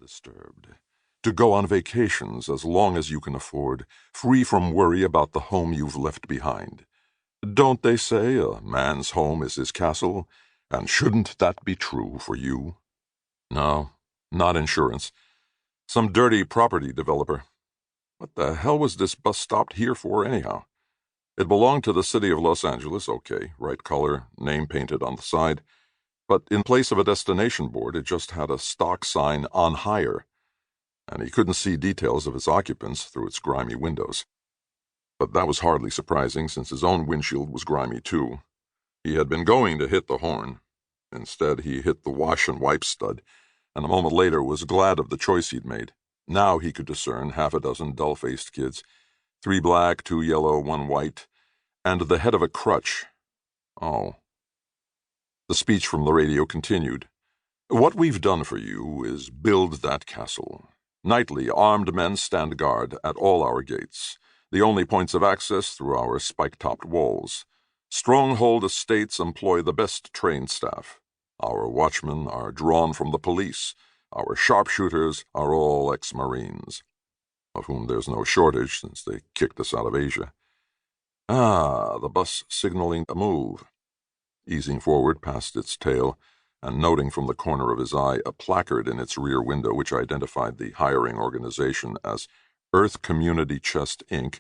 undisturbed, to go on vacations as long as you can afford, free from worry about the home you've left behind. Don't they say a man's home is his castle, and shouldn't that be true for you? No, not insurance. Some dirty property developer. What the hell was this bus stopped here for anyhow? It belonged to the city of Los Angeles, okay, right color, name painted on the side, but in place of a destination board it just had a stock sign on hire, and he couldn't see details of its occupants through its grimy windows. But that was hardly surprising, since his own windshield was grimy too. He had been going to hit the horn. Instead, he hit the wash and wipe stud, and a moment later was glad of the choice he'd made. Now he could discern half a dozen dull-faced kids, 3 black, 2 yellow, 1 white, and the head of a crutch. Oh. The speech from the radio continued. What we've done for you is build that castle. Nightly, armed men stand guard at all our gates, the only points of access through our spike-topped walls. Stronghold estates employ the best trained staff. Our watchmen are drawn from the police. Our sharpshooters are all ex-Marines, of whom there's no shortage since they kicked us out of Asia. Ah, the bus signaling a move. Easing forward past its tail, and noting from the corner of his eye a placard in its rear window which identified the hiring organization as Earth Community Chest, Inc.,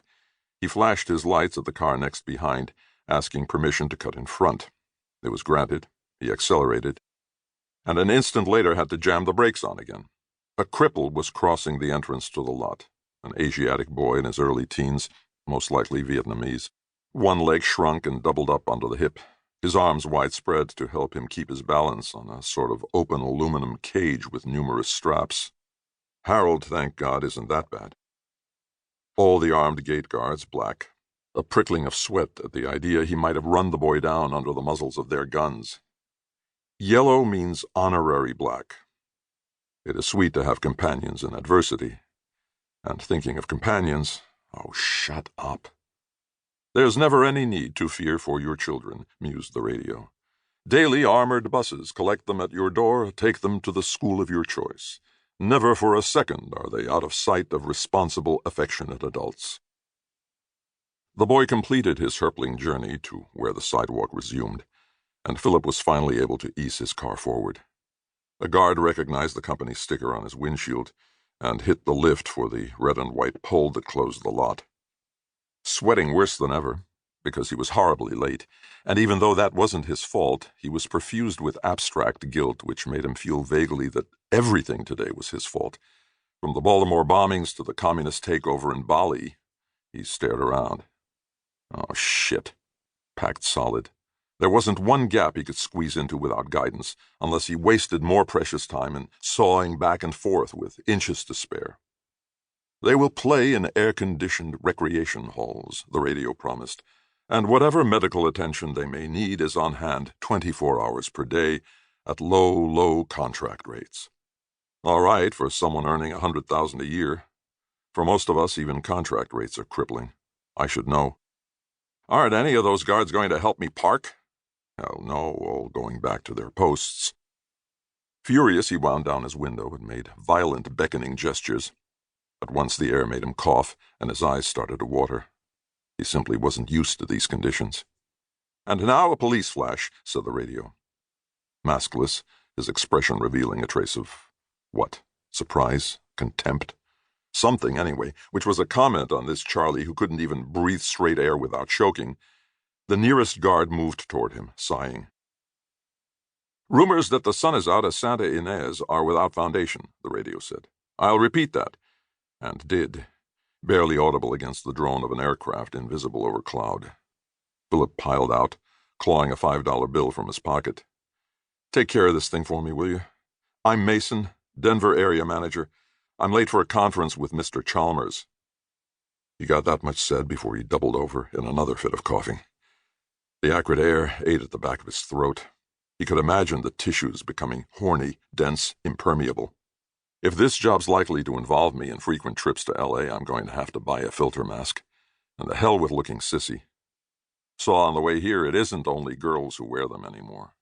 he flashed his lights at the car next behind, asking permission to cut in front. It was granted. He accelerated, and an instant later had to jam the brakes on again. A cripple was crossing the entrance to the lot, an Asiatic boy in his early teens, most likely Vietnamese. One leg shrunk and doubled up under the hip, his arms widespread to help him keep his balance on a sort of open aluminum cage with numerous straps. Harold, thank God, isn't that bad. All the armed gate guards black, a prickling of sweat at the idea he might have run the boy down under the muzzles of their guns. Yellow means honorary black. It is sweet to have companions in adversity. And thinking of companions, oh, shut up. There's never any need to fear for your children, mused the radio. Daily armored buses collect them at your door, take them to the school of your choice. Never for a second are they out of sight of responsible, affectionate adults. The boy completed his hurtling journey to where the sidewalk resumed, and Philip was finally able to ease his car forward. A guard recognized the company sticker on his windshield and hit the lift for the red and white pole that closed the lot. Sweating worse than ever, because he was horribly late, and even though that wasn't his fault, he was perfused with abstract guilt which made him feel vaguely that everything today was his fault. From the Baltimore bombings to the communist takeover in Bali, he stared around. Oh, shit. Packed solid. There wasn't one gap he could squeeze into without guidance, unless he wasted more precious time in sawing back and forth with inches to spare. They will play in air-conditioned recreation halls, the radio promised, and whatever medical attention they may need is on hand 24 hours per day at low, low contract rates. All right for someone earning $100,000 a year. For most of us, even contract rates are crippling. I should know. Aren't any of those guards going to help me park? Hell no, all going back to their posts. Furious, he wound down his window and made violent beckoning gestures. At once the air made him cough, and his eyes started to water. He simply wasn't used to these conditions. And now a police flash, said the radio. Maskless, his expression revealing a trace of, what, surprise, contempt? Something, anyway, which was a comment on this Charlie who couldn't even breathe straight air without choking. The nearest guard moved toward him, sighing. Rumors that the sun is out at Santa Ynez are without foundation, the radio said. I'll repeat that. And did, barely audible against the drone of an aircraft invisible over cloud. Philip piled out, clawing a $5 bill from his pocket. Take care of this thing for me, will you? I'm Mason, Denver area manager. I'm late for a conference with Mr. Chalmers. He got that much said before he doubled over in another fit of coughing. The acrid air ate at the back of his throat. He could imagine the tissues becoming horny, dense, impermeable. If this job's likely to involve me in frequent trips to L.A., I'm going to have to buy a filter mask. And the hell with looking sissy. Saw on the way here it isn't only girls who wear them anymore.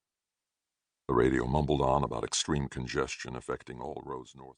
The radio mumbled on about extreme congestion affecting all roads north.